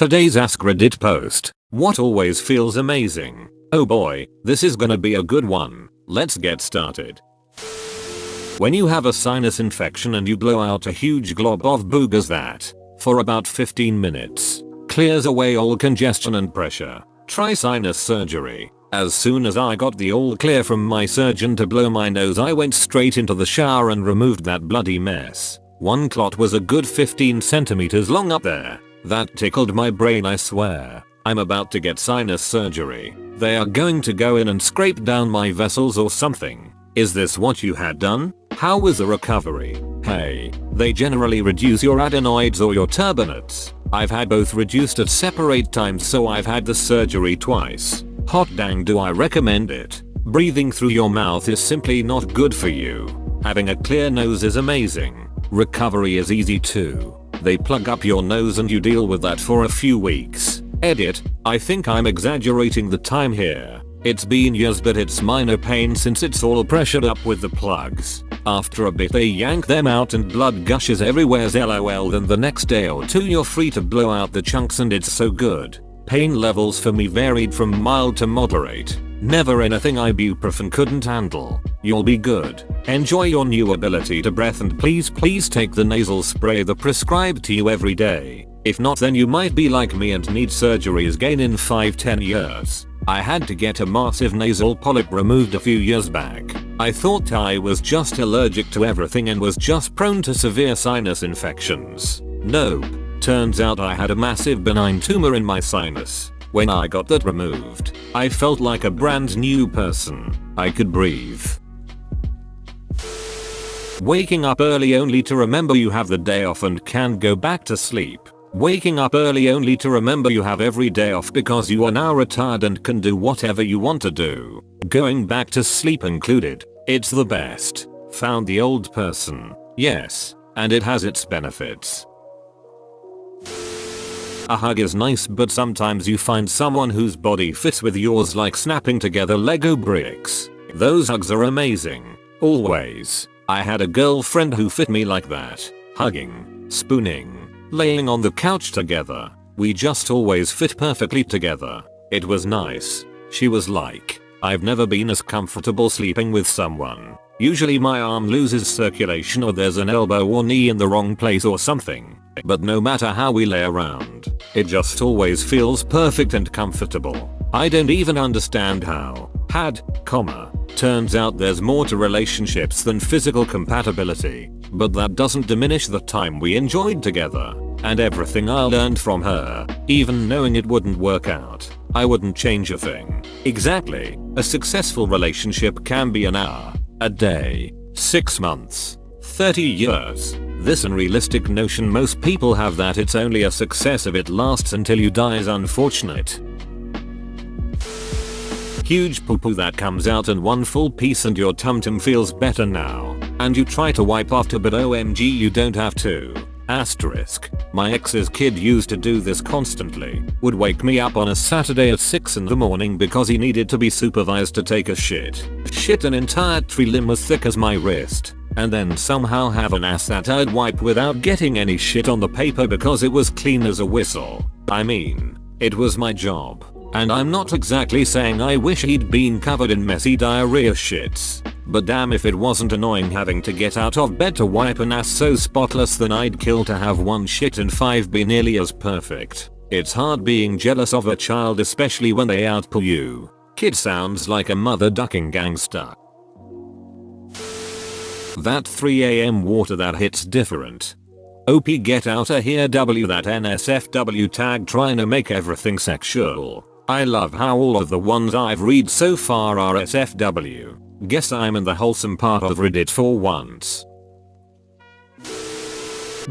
Today's AskReddit post. What always feels amazing? Oh boy, this is gonna be a good one. Let's get started. When you have a sinus infection and you blow out a huge glob of boogers that, for about 15 minutes, clears away all congestion and pressure, try sinus surgery. As soon as I got the all clear from my surgeon to blow my nose, I went straight into the shower and removed that bloody mess. One clot was a good 15 centimeters long up there. That tickled my brain, I swear. I'm about to get sinus surgery. They are going to go in and scrape down my vessels or something. Is this what you had done? How was the recovery? Hey, they generally reduce your adenoids or your turbinates. I've had both reduced at separate times, so I've had the surgery twice. Hot dang, do I recommend it. Breathing through your mouth is simply not good for you. Having a clear nose is amazing. Recovery is easy too. They plug up your nose and you deal with that for a few weeks. Edit, I think I'm exaggerating the time here. It's been years, but it's minor pain since it's all pressured up with the plugs. After a bit they yank them out and blood gushes everywhere, lol. Then the next day or two you're free to blow out the chunks and it's so good. Pain levels for me varied from mild to moderate. Never anything ibuprofen couldn't handle. You'll be good. Enjoy your new ability to breathe, and please take the nasal spray the prescribed to you every day. If not, then you might be like me and need surgeries again in 5-10 years. I had to get a massive nasal polyp removed a few years back. I thought I was just allergic to everything and was just prone to severe sinus infections. Nope. Turns out I had a massive benign tumor in my sinus. When I got that removed, I felt like a brand new person. I could breathe. Waking up early only to remember you have the day off and can go back to sleep. Waking up early only to remember you have every day off because you are now retired and can do whatever you want to do. Going back to sleep included. It's the best. Found the old person. Yes, and it has its benefits. A hug is nice, but sometimes you find someone whose body fits with yours, like snapping together Lego bricks. Those hugs are amazing. Always. I had a girlfriend who fit me like that. Hugging, spooning, laying on the couch together. We just always fit perfectly together. It was nice. She was like, I've never been as comfortable sleeping with someone. Usually my arm loses circulation or there's an elbow or knee in the wrong place or something. But no matter how we lay around, it just always feels perfect and comfortable. I don't even understand how. Turns out there's more to relationships than physical compatibility. But that doesn't diminish the time we enjoyed together. And everything I learned from her. Even knowing it wouldn't work out, I wouldn't change a thing. Exactly. A successful relationship can be an hour, a day, 6 months, 30 years. This unrealistic notion most people have that it's only a success if it lasts until you die is unfortunate. Huge poo poo that comes out in one full piece and your tum-tum feels better now. And you try to wipe after, but OMG you don't have to. Asterisk. My ex's kid used to do this constantly. Would wake me up on a Saturday at 6 in the morning because he needed to be supervised to take a shit. Shit an entire tree limb as thick as my wrist. And then somehow have an ass that I'd wipe without getting any shit on the paper because it was clean as a whistle. I mean, it was my job. And I'm not exactly saying I wish he'd been covered in messy diarrhea shits. But damn if it wasn't annoying having to get out of bed to wipe an ass so spotless, then I'd kill to have one shit and 5 be nearly as perfect. It's hard being jealous of a child, especially when they outpull you. Kid sounds like a mother ducking gangster. That 3 AM water that hits different. OP get outta here W, that NSFW tag trying to make everything sexual. I love how all of the ones I've read so far are SFW. Guess I'm in the wholesome part of Reddit for once.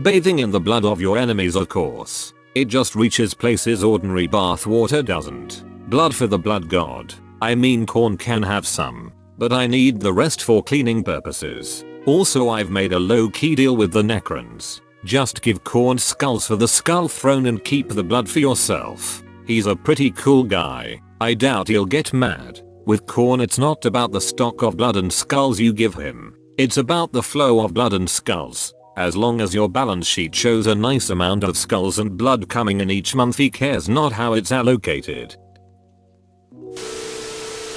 Bathing in the blood of your enemies, of course. It just reaches places ordinary bath water doesn't. Blood for the blood god. I mean, corn can have some, but I need the rest for cleaning purposes. Also, I've made a low-key deal with the Necrons. Just give corn skulls for the skull throne and keep the blood for yourself. He's a pretty cool guy. I doubt he'll get mad. With corn, it's not about the stock of blood and skulls you give him. It's about the flow of blood and skulls. As long as your balance sheet shows a nice amount of skulls and blood coming in each month, he cares not how it's allocated.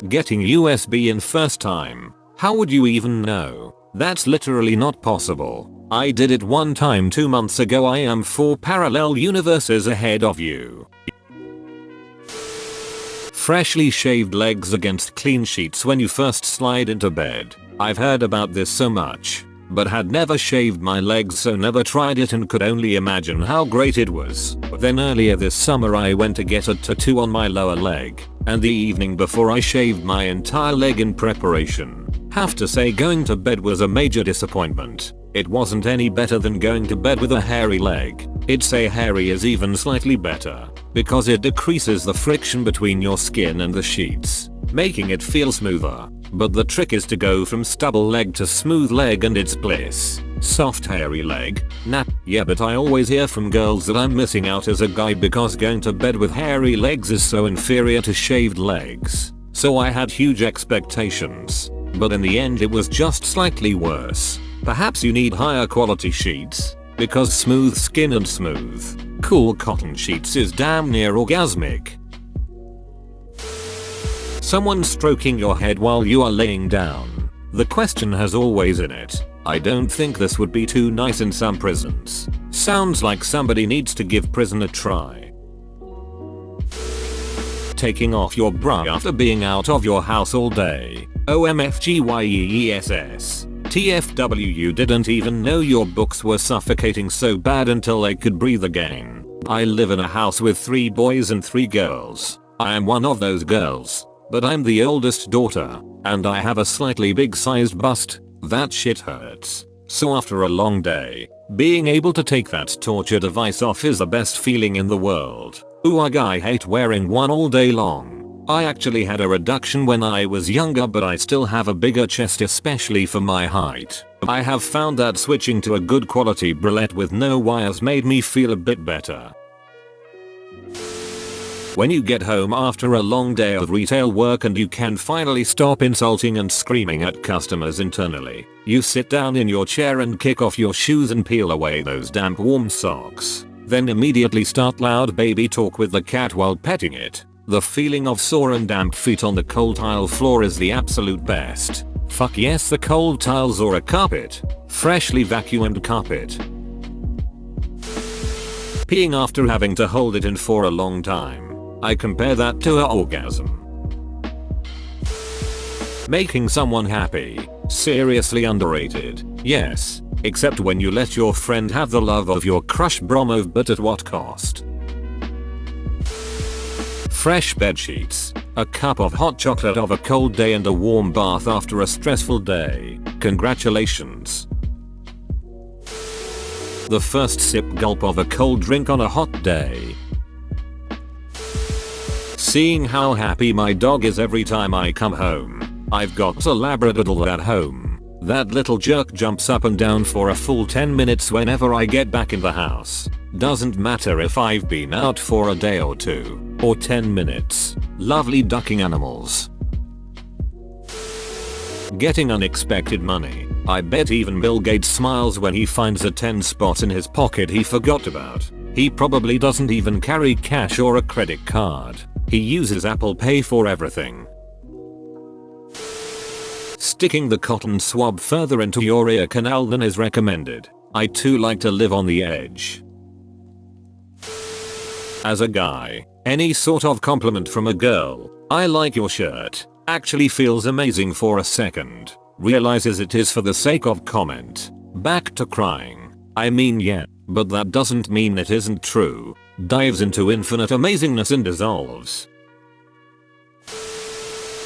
Getting USB in first time. How would you even know? That's literally not possible. I did it one time 2 months ago. I am 4 parallel universes ahead of you. Freshly shaved legs against clean sheets when you first slide into bed. I've heard about this so much, but had never shaved my legs, so never tried it and could only imagine how great it was. Then earlier this summer I went to get a tattoo on my lower leg, and the evening before I shaved my entire leg in preparation. Have to say, going to bed was a major disappointment. It wasn't any better than going to bed with a hairy leg. I'd say hairy is even slightly better, because it decreases the friction between your skin and the sheets, making it feel smoother. But the trick is to go from stubble leg to smooth leg, and it's bliss. Soft hairy leg? Nah. Yeah, but I always hear from girls that I'm missing out as a guy because going to bed with hairy legs is so inferior to shaved legs. So I had huge expectations, but in the end it was just slightly worse. Perhaps you need higher quality sheets, because smooth skin and smooth, cool cotton sheets is damn near orgasmic. Someone stroking your head while you are laying down. The question has always in it, I don't think this would be too nice in some prisons. Sounds like somebody needs to give prison a try. Taking off your bra after being out of your house all day. OMFGYEESS. TFW, you didn't even know your books were suffocating so bad until they could breathe again. I live in a house with 3 boys and 3 girls. I am one of those girls, but I'm the oldest daughter, and I have a slightly big sized bust. That shit hurts. So after a long day, being able to take that torture device off is the best feeling in the world. Ooh, I hate wearing one all day long. I actually had a reduction when I was younger, but I still have a bigger chest, especially for my height. I have found that switching to a good quality bralette with no wires made me feel a bit better. When you get home after a long day of retail work and you can finally stop insulting and screaming at customers internally, you sit down in your chair and kick off your shoes and peel away those damp warm socks. Then immediately start loud baby talk with the cat while petting it. The feeling of sore and damp feet on the cold tile floor is the absolute best. Fuck yes, the cold tiles or a carpet. Freshly vacuumed carpet. Peeing after having to hold it in for a long time. I compare that to an orgasm. Making someone happy. Seriously underrated. Yes, except when you let your friend have the love of your crush bromo, but at what cost? Fresh bed sheets, a cup of hot chocolate of a cold day, and a warm bath after a stressful day. Congratulations. The first sip gulp of a cold drink on a hot day. Seeing how happy my dog is every time I come home. I've got a Labradoodle at home. That little jerk jumps up and down for a full 10 minutes whenever I get back in the house. Doesn't matter if I've been out for a day or 2, or 10 minutes. Lovely ducking animals. Getting unexpected money. I bet even Bill Gates smiles when he finds a 10 spot in his pocket he forgot about. He probably doesn't even carry cash or a credit card. He uses Apple Pay for everything. Sticking the cotton swab further into your ear canal than is recommended. I too like to live on the edge. As a guy, any sort of compliment from a girl, I like your shirt, actually feels amazing for a second. Realizes it is for the sake of comment. Back to crying. I mean yeah, but that doesn't mean it isn't true. Dives into infinite amazingness and dissolves.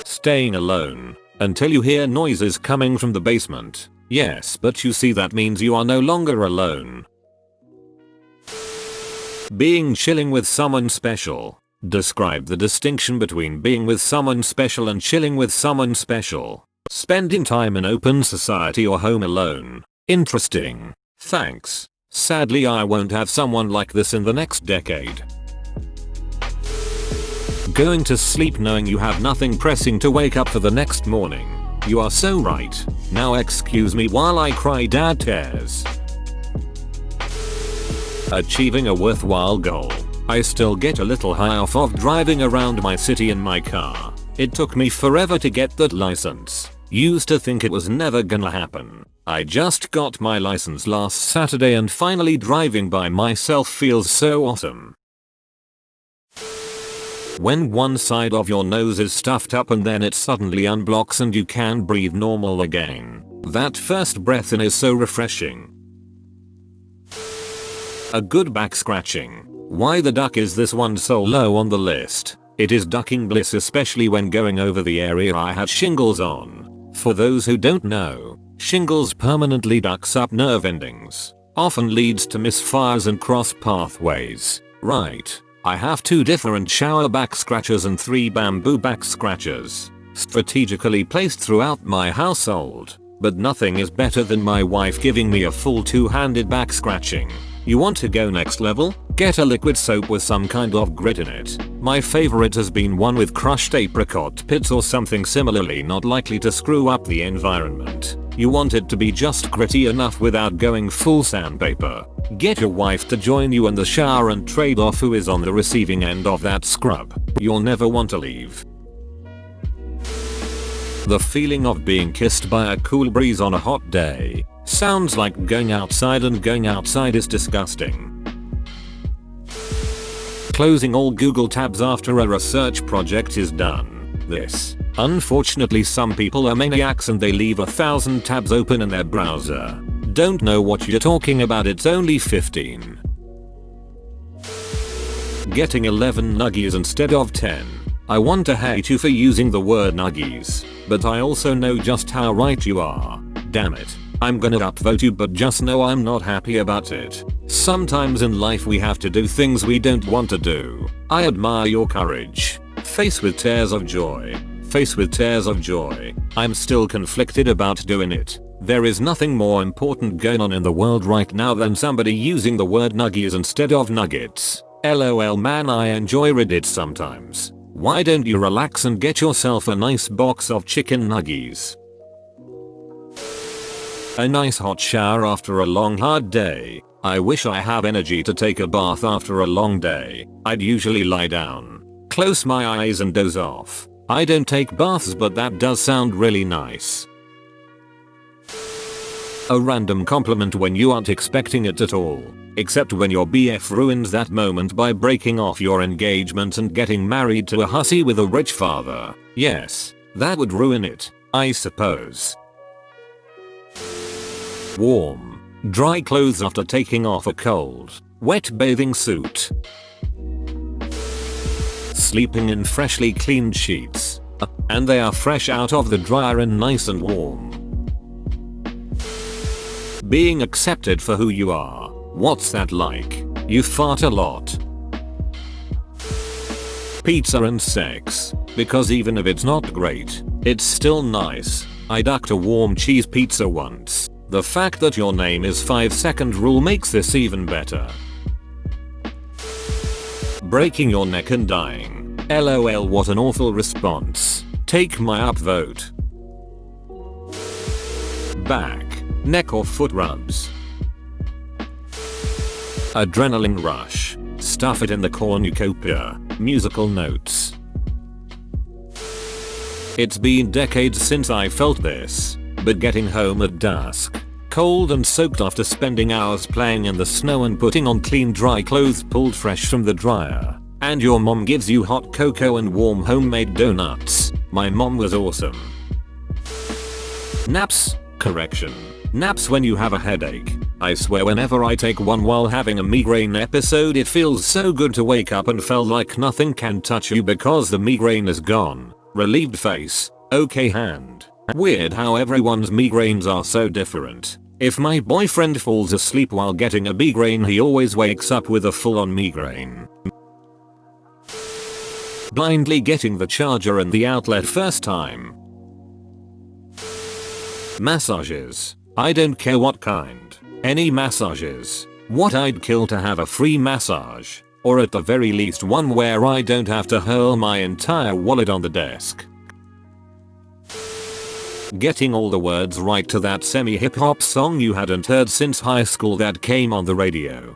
Staying alone until you hear noises coming from the basement. Yes, but you see that means you are no longer alone. Being chilling with someone special. Describe the distinction between being with someone special and chilling with someone special. Spending time in open society or home alone. Interesting. Thanks. Sadly, I won't have someone like this in the next decade. Going to sleep knowing you have nothing pressing to wake up for the next morning. You are so right. Now excuse me while I cry dad tears. Achieving a worthwhile goal. I still get a little high off of driving around my city in my car. It took me forever to get that license. Used to think it was never gonna happen. I just got my license last Saturday and finally driving by myself feels so awesome. When one side of your nose is stuffed up and then it suddenly unblocks and you can breathe normal again. That first breath in is so refreshing. A good back scratching. Why the duck is this one so low on the list? It is ducking bliss, especially when going over the area I had shingles on. For those who don't know, shingles permanently ducks up nerve endings. Often leads to misfires and cross pathways. Right. I have 2 different shower back scratchers and 3 bamboo back scratchers. Strategically placed throughout my household. But nothing is better than my wife giving me a full 2-handed back scratching. You want to go next level? Get a liquid soap with some kind of grit in it. My favorite has been one with crushed apricot pits or something similarly not likely to screw up the environment. You want it to be just gritty enough without going full sandpaper. Get your wife to join you in the shower and trade off who is on the receiving end of that scrub. You'll never want to leave. The feeling of being kissed by a cool breeze on a hot day. Sounds like going outside, and going outside is disgusting. Closing all Google tabs after a research project is done. This. Unfortunately, some people are maniacs and they leave 1,000 tabs open in their browser. Don't know what you're talking about, it's only 15. Getting 11 nuggies instead of 10. I want to hate you for using the word nuggies, but I also know just how right you are. Damn it. I'm gonna upvote you, but just know I'm not happy about it. Sometimes in life we have to do things we don't want to do. I admire your courage. Face with tears of joy. Face with tears of joy. I'm still conflicted about doing it. There is nothing more important going on in the world right now than somebody using the word nuggies instead of nuggets. LOL man, I enjoy Reddit sometimes. Why don't you relax and get yourself a nice box of chicken nuggies? A nice hot shower after a long hard day. I wish I have energy to take a bath after a long day. I'd usually lie down, close my eyes and doze off. I don't take baths, but that does sound really nice. A random compliment when you aren't expecting it at all. Except when your BF ruins that moment by breaking off your engagement and getting married to a hussy with a rich father. Yes, that would ruin it, I suppose. Warm, dry clothes after taking off a cold, wet bathing suit. Sleeping in freshly cleaned sheets. And they are fresh out of the dryer and nice and warm. Being accepted for who you are. What's that like? You fart a lot. Pizza and sex. Because even if it's not great, it's still nice. I ducked a warm cheese pizza once. The fact that your name is 5-second rule makes this even better. Breaking your neck and dying. LOL, what an awful response. Take my upvote. Back, neck or foot rubs. Adrenaline rush. Stuff it in the cornucopia. Musical notes. It's been decades since I felt this, but getting home at dusk, cold and soaked after spending hours playing in the snow and putting on clean dry clothes pulled fresh from the dryer, and your mom gives you hot cocoa and warm homemade donuts. My mom was awesome. Naps. Correction. Naps when you have a headache. I swear whenever I take one while having a migraine episode, it feels so good to wake up and feel like nothing can touch you because the migraine is gone. Relieved face. Okay hand. Weird how everyone's migraines are so different. If my boyfriend falls asleep while getting a migraine, he always wakes up with a full-on migraine. Blindly getting the charger and the outlet first time. Massages. I don't care what kind. Any massages. What I'd kill to have a free massage. Or at the very least one where I don't have to hurl my entire wallet on the desk. Getting all the words right to that semi-hip hop song you hadn't heard since high school that came on the radio.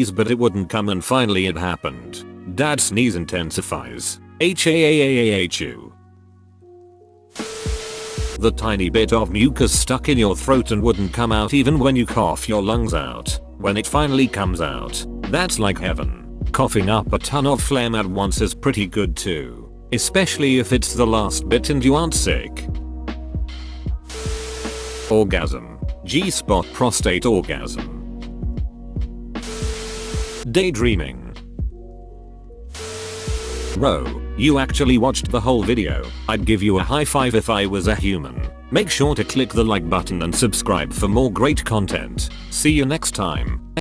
sneeze but it wouldn't come and finally it happened. Dad sneeze intensifies. H-A-A-A-A-H-U. The tiny bit of mucus stuck in your throat and wouldn't come out even when you cough your lungs out. When it finally comes out, that's like heaven. Coughing up a ton of phlegm at once is pretty good too. Especially if it's the last bit and you aren't sick. Orgasm. G-spot prostate orgasm. Daydreaming. Bro, you actually watched the whole video. I'd give you a high five if I was a human. Make sure to click the like button and subscribe for more great content. See you next time.